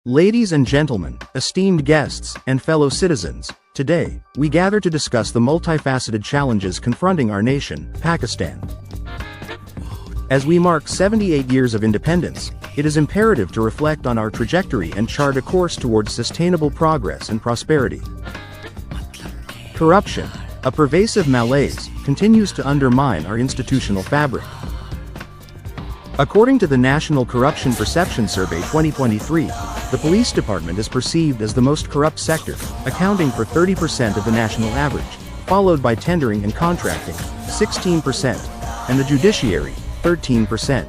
Ladies and gentlemen, esteemed guests, and fellow citizens, today, we gather to discuss the multifaceted challenges confronting our nation, Pakistan. As we mark 78 years of independence, it is imperative to reflect on our trajectory and chart a course towards sustainable progress and prosperity. Corruption, a pervasive malaise, continues to undermine our institutional fabric. According to the National Corruption Perception Survey 2023, the police department is perceived as the most corrupt sector, accounting for 30% of the national average, followed by tendering and contracting, 16%, and the judiciary, 13%.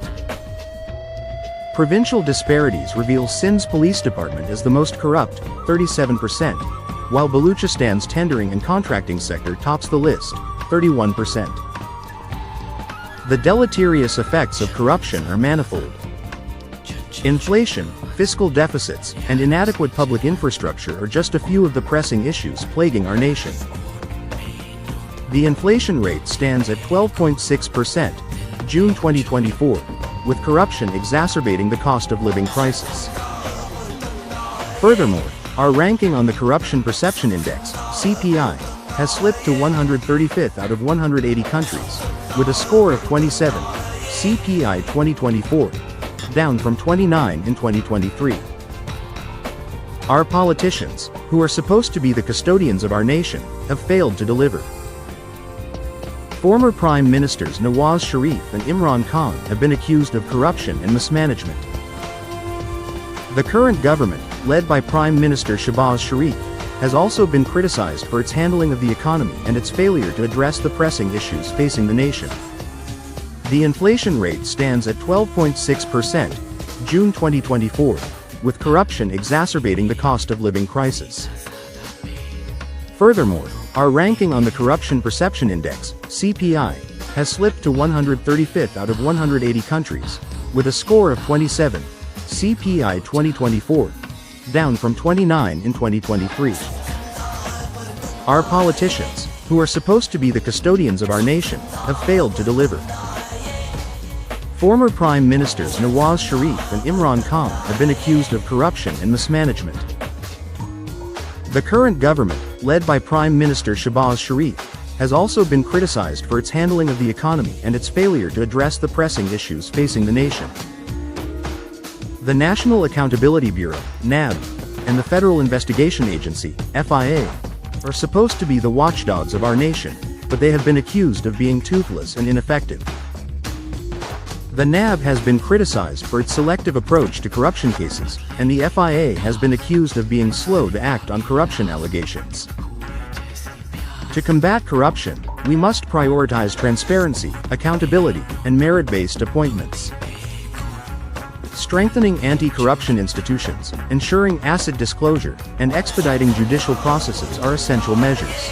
Provincial disparities reveal Sindh's police department as the most corrupt, 37%, while Baluchistan's tendering and contracting sector tops the list, 31%. The deleterious effects of corruption are manifold. Inflation, fiscal deficits, and inadequate public infrastructure are just a few of the pressing issues plaguing our nation. The inflation rate stands at 12.6%, June 2024, with corruption exacerbating the cost of living crisis. Furthermore, our ranking on the Corruption Perception Index, CPI, has slipped to 135th out of 180 countries, with a score of 27, CPI 2024, down from 29 in 2023. Our politicians, who are supposed to be the custodians of our nation, have failed to deliver. Former Prime Ministers Nawaz Sharif and Imran Khan have been accused of corruption and mismanagement. The current government, led by Prime Minister Shehbaz Sharif, has also been criticized for its handling of the economy and its failure to address the pressing issues facing the nation. The inflation rate stands at 12.6%, June 2024, with corruption exacerbating the cost of living crisis. Furthermore, our ranking on the Corruption Perception Index, CPI, has slipped to 135th out of 180 countries, with a score of 27, CPI 2024, down from 29 in 2023. Our politicians, who are supposed to be the custodians of our nation, have failed to deliver. Former Prime Ministers Nawaz Sharif and Imran Khan have been accused of corruption and mismanagement. The current government, led by Prime Minister Shehbaz Sharif, has also been criticized for its handling of the economy and its failure to address the pressing issues facing the nation. The National Accountability Bureau, NAB, and the Federal Investigation Agency, FIA, are supposed to be the watchdogs of our nation, but they have been accused of being toothless and ineffective. The NAB has been criticized for its selective approach to corruption cases, and the FIA has been accused of being slow to act on corruption allegations. To combat corruption, we must prioritize transparency, accountability, and merit-based appointments. Strengthening anti-corruption institutions, ensuring asset disclosure, and expediting judicial processes are essential measures.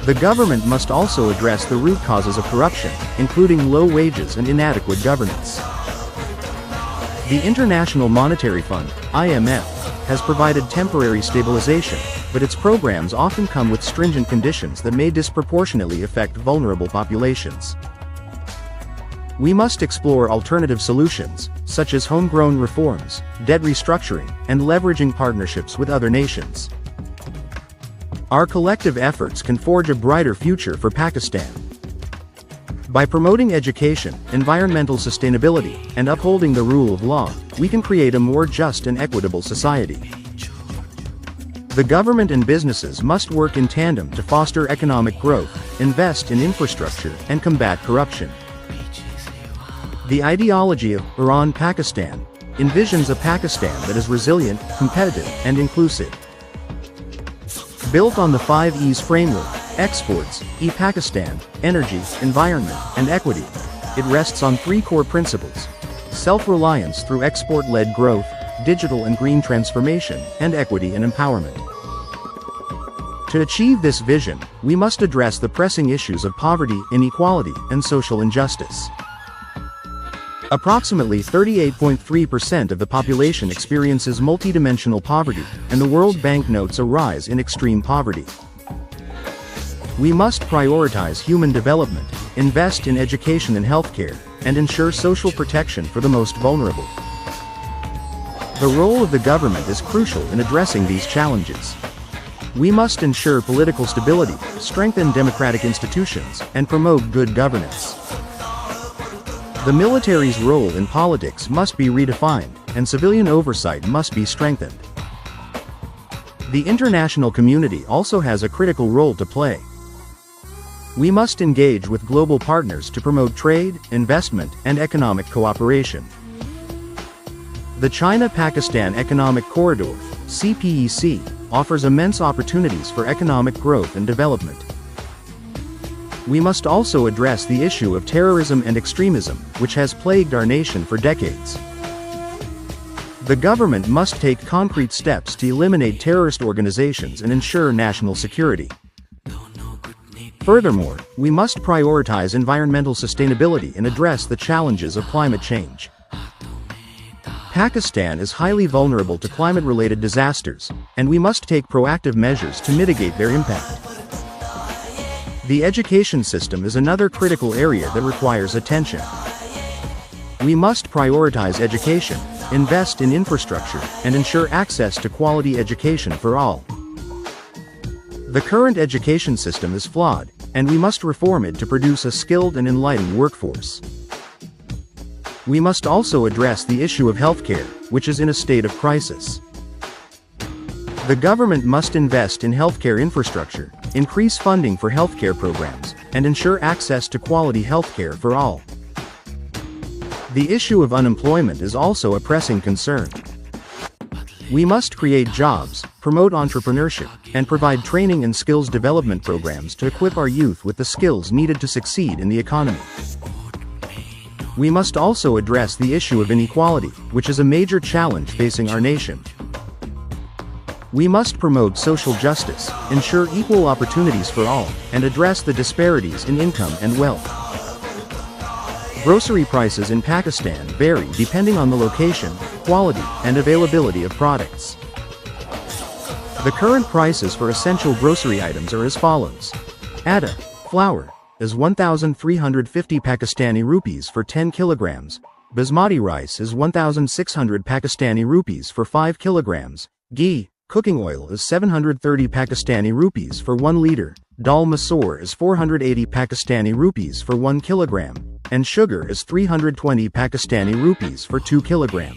The government must also address the root causes of corruption, including low wages and inadequate governance. The International Monetary Fund, IMF, has provided temporary stabilization, but its programs often come with stringent conditions that may disproportionately affect vulnerable populations. We must explore alternative solutions, such as homegrown reforms, debt restructuring, and leveraging partnerships with other nations. Our collective efforts can forge a brighter future for Pakistan. By promoting education, environmental sustainability, and upholding the rule of law, we can create a more just and equitable society. The government and businesses must work in tandem to foster economic growth, invest in infrastructure, and combat corruption. The ideology of Iran Pakistan envisions a Pakistan that is resilient, competitive, and inclusive. Built on the 5 E's framework, exports, e-Pakistan, energy, environment, and equity, it rests on 3 core principles: self-reliance through export-led growth, digital and green transformation, and equity and empowerment. To achieve this vision, we must address the pressing issues of poverty, inequality, and social injustice. Approximately 38.3% of the population experiences multidimensional poverty, and the World Bank notes a rise in extreme poverty. We must prioritize human development, invest in education and healthcare, and ensure social protection for the most vulnerable. The role of the government is crucial in addressing these challenges. We must ensure political stability, strengthen democratic institutions, and promote good governance. The military's role in politics must be redefined, and civilian oversight must be strengthened. The international community also has a critical role to play. We must engage with global partners to promote trade, investment, and economic cooperation. The China-Pakistan Economic Corridor, CPEC, offers immense opportunities for economic growth and development. We must also address the issue of terrorism and extremism, which has plagued our nation for decades. The government must take concrete steps to eliminate terrorist organizations and ensure national security. Furthermore, we must prioritize environmental sustainability and address the challenges of climate change. Pakistan is highly vulnerable to climate-related disasters, and we must take proactive measures to mitigate their impact. The education system is another critical area that requires attention. We must prioritize education, invest in infrastructure, and ensure access to quality education for all. The current education system is flawed, and we must reform it to produce a skilled and enlightened workforce. We must also address the issue of healthcare, which is in a state of crisis. The government must invest in healthcare infrastructure, increase funding for healthcare programs, and ensure access to quality healthcare for all. The issue of unemployment is also a pressing concern. We must create jobs, promote entrepreneurship, and provide training and skills development programs to equip our youth with the skills needed to succeed in the economy. We must also address the issue of inequality, which is a major challenge facing our nation. We must promote social justice, ensure equal opportunities for all, and address the disparities in income and wealth. Grocery prices in Pakistan vary depending on the location, quality, and availability of products. The current prices for essential grocery items are as follows. Atta, flour, is 1,350 Pakistani rupees for 10 kilograms. Basmati rice is 1,600 Pakistani rupees for 5 kilograms. Ghee, cooking oil is 730 Pakistani rupees for 1 liter. Dal masoor is 480 Pakistani rupees for 1 kilogram. And sugar is 320 Pakistani rupees for 2 kilogram.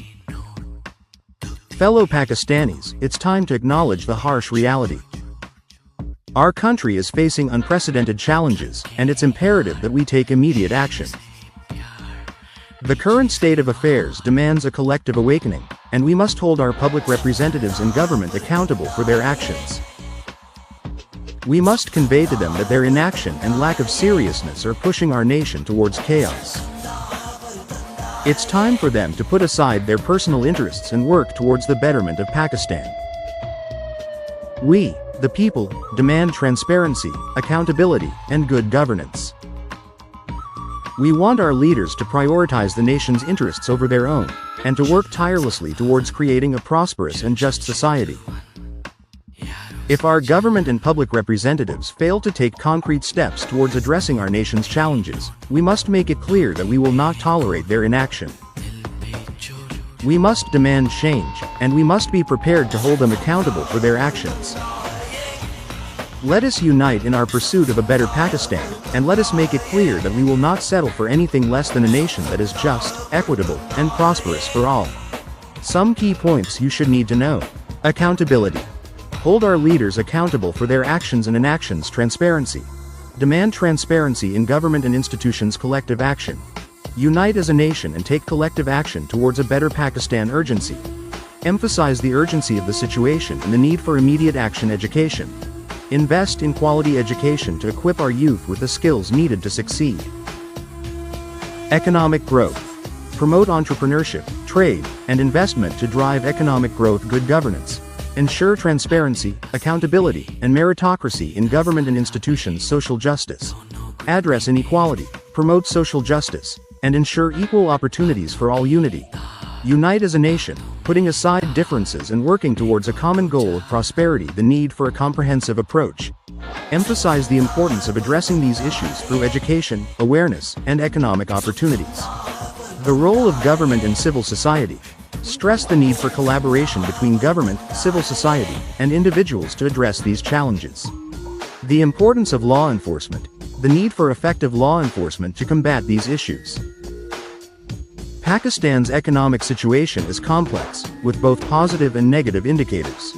Fellow Pakistanis, it's time to acknowledge the harsh reality. Our country is facing unprecedented challenges, and it's imperative that we take immediate action. The current state of affairs demands a collective awakening, and we must hold our public representatives in government accountable for their actions. We must convey to them that their inaction and lack of seriousness are pushing our nation towards chaos. It's time for them to put aside their personal interests and work towards the betterment of Pakistan. We, the people, demand transparency, accountability, and good governance. We want our leaders to prioritize the nation's interests over their own, and to work tirelessly towards creating a prosperous and just society. If our government and public representatives fail to take concrete steps towards addressing our nation's challenges, we must make it clear that we will not tolerate their inaction. We must demand change, and we must be prepared to hold them accountable for their actions. Let us unite in our pursuit of a better Pakistan, and let us make it clear that we will not settle for anything less than a nation that is just, equitable, and prosperous for all. Some key points you should need to know. Accountability. Hold our leaders accountable for their actions and inactions. Transparency. Demand transparency in government and institutions. Collective action. Unite as a nation and take collective action towards a better Pakistan. Urgency. Emphasize the urgency of the situation and the need for immediate action. Education. Invest in quality education to equip our youth with the skills needed to succeed. Economic growth. Promote entrepreneurship, trade, and investment to drive economic growth. Good governance. Ensure transparency, accountability, and meritocracy in government and institutions. Social justice. Address inequality, promote social justice, and ensure equal opportunities for all. Unity. Unite as a nation, putting aside differences and working towards a common goal of prosperity. The need for a comprehensive approach. Emphasize the importance of addressing these issues through education, awareness, and economic opportunities. The role of government and civil society. stress the need for collaboration between government, civil society, and individuals to address these challenges. The importance of law enforcement, the need for effective law enforcement to combat these issues. Pakistan's economic situation is complex, with both positive and negative indicators.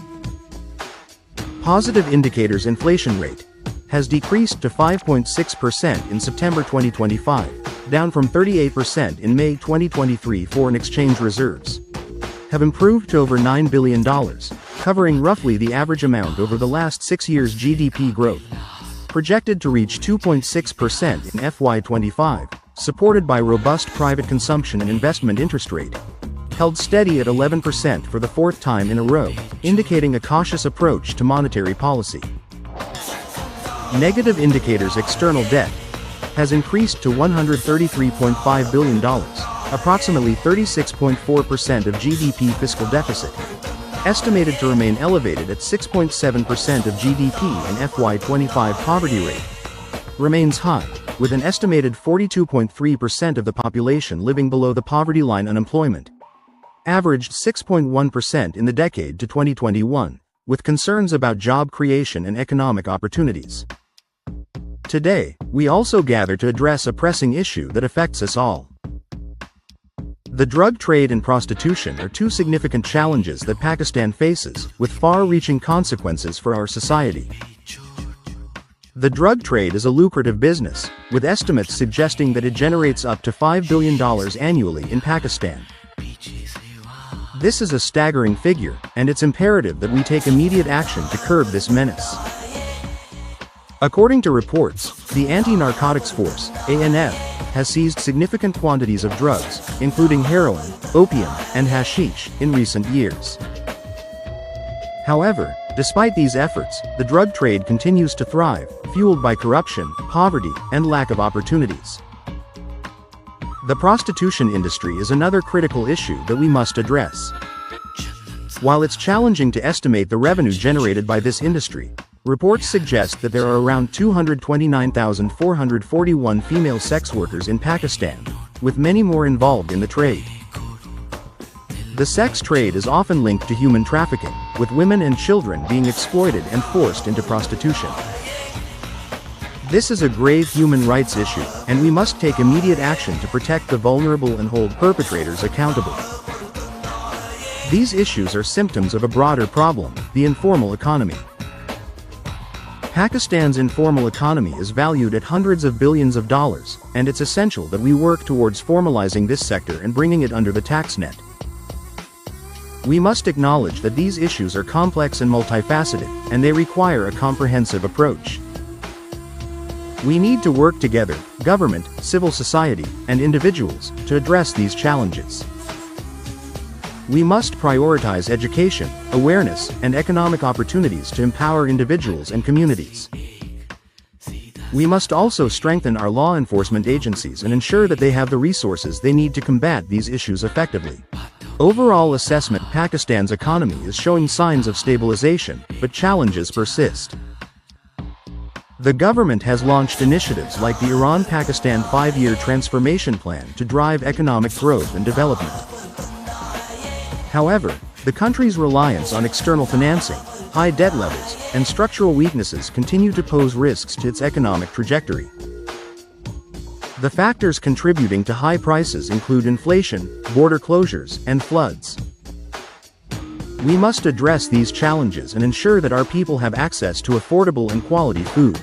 Positive indicators: inflation rate has decreased to 5.6% in September 2025, down from 38% in May 2023. Foreign exchange reserves have improved to over $9 billion, covering roughly the average amount over the last 6 years. GDP growth projected to reach 2.6% in FY25, supported by robust private consumption, and investment interest rate held steady at 11% for the fourth time in a row, indicating a cautious approach to monetary policy. Negative indicators: external debt has increased to $133.5 billion, approximately 36.4% of GDP. Fiscal deficit estimated to remain elevated at 6.7% of GDP in FY25. Poverty rate remains high, with an estimated 42.3% of the population living below the poverty line. Unemployment averaged 6.1% in the decade to 2021, with concerns about job creation and economic opportunities. Today, we also gather to address a pressing issue that affects us all. The drug trade and prostitution are two significant challenges that Pakistan faces, with far-reaching consequences for our society. The drug trade is a lucrative business, with estimates suggesting that it generates up to $5 billion annually in Pakistan. This is a staggering figure, and it's imperative that we take immediate action to curb this menace. According to reports, the Anti-Narcotics Force, ANF, has seized significant quantities of drugs, including heroin, opium, and hashish, in recent years. However, despite these efforts, the drug trade continues to thrive, fueled by corruption, poverty, and lack of opportunities. The prostitution industry is another critical issue that we must address. While it's challenging to estimate the revenue generated by this industry, reports suggest that there are around 229,441 female sex workers in Pakistan, with many more involved in the trade. The sex trade is often linked to human trafficking, with women and children being exploited and forced into prostitution. This is a grave human rights issue, and we must take immediate action to protect the vulnerable and hold perpetrators accountable. These issues are symptoms of a broader problem: the informal economy. Pakistan's informal economy is valued at hundreds of billions of dollars, and it's essential that we work towards formalizing this sector and bringing it under the tax net. We must acknowledge that these issues are complex and multifaceted, and they require a comprehensive approach. We need to work together, government, civil society, and individuals, to address these challenges. We must prioritize education, awareness, and economic opportunities to empower individuals and communities. We must also strengthen our law enforcement agencies and ensure that they have the resources they need to combat these issues effectively. Overall assessment: Pakistan's economy is showing signs of stabilization, but challenges persist. The government has launched initiatives like the Iran-Pakistan 5-year transformation plan to drive economic growth and development. However, the country's reliance on external financing, high debt levels, and structural weaknesses continue to pose risks to its economic trajectory. The factors contributing to high prices include inflation, border closures, and floods. We must address these challenges and ensure that our people have access to affordable and quality food.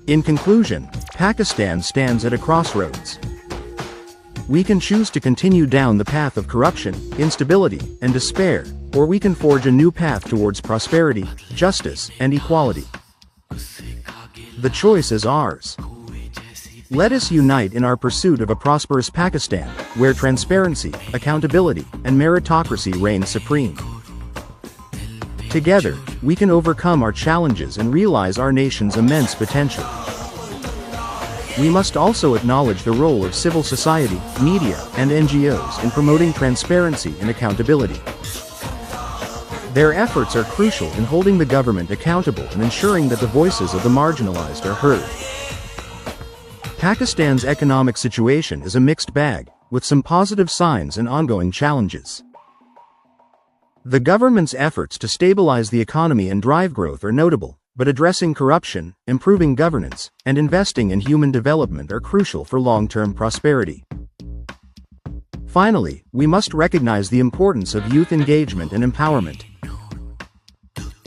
In conclusion, Pakistan stands at a crossroads. We can choose to continue down the path of corruption, instability, and despair, or we can forge a new path towards prosperity, justice, and equality. The choice is ours. Let us unite in our pursuit of a prosperous Pakistan, where transparency, accountability, and meritocracy reign supreme. Together, we can overcome our challenges and realize our nation's immense potential. We must also acknowledge the role of civil society, media, and NGOs in promoting transparency and accountability. Their efforts are crucial in holding the government accountable and ensuring that the voices of the marginalized are heard. Pakistan's economic situation is a mixed bag, with some positive signs and ongoing challenges. The government's efforts to stabilize the economy and drive growth are notable, but addressing corruption, improving governance, and investing in human development are crucial for long-term prosperity. Finally, we must recognize the importance of youth engagement and empowerment.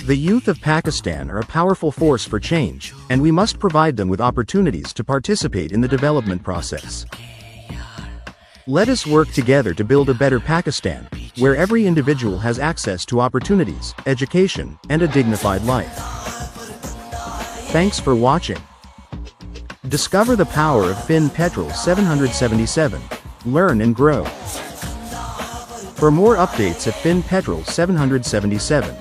The youth of Pakistan are a powerful force for change, and we must provide them with opportunities to participate in the development process. Let us work together to build a better Pakistan, where every individual has access to opportunities, education, and a dignified life. Thanks for watching. Discover the power of Fin Petrol 777. Learn and grow. For more updates at Fin Petrol 777,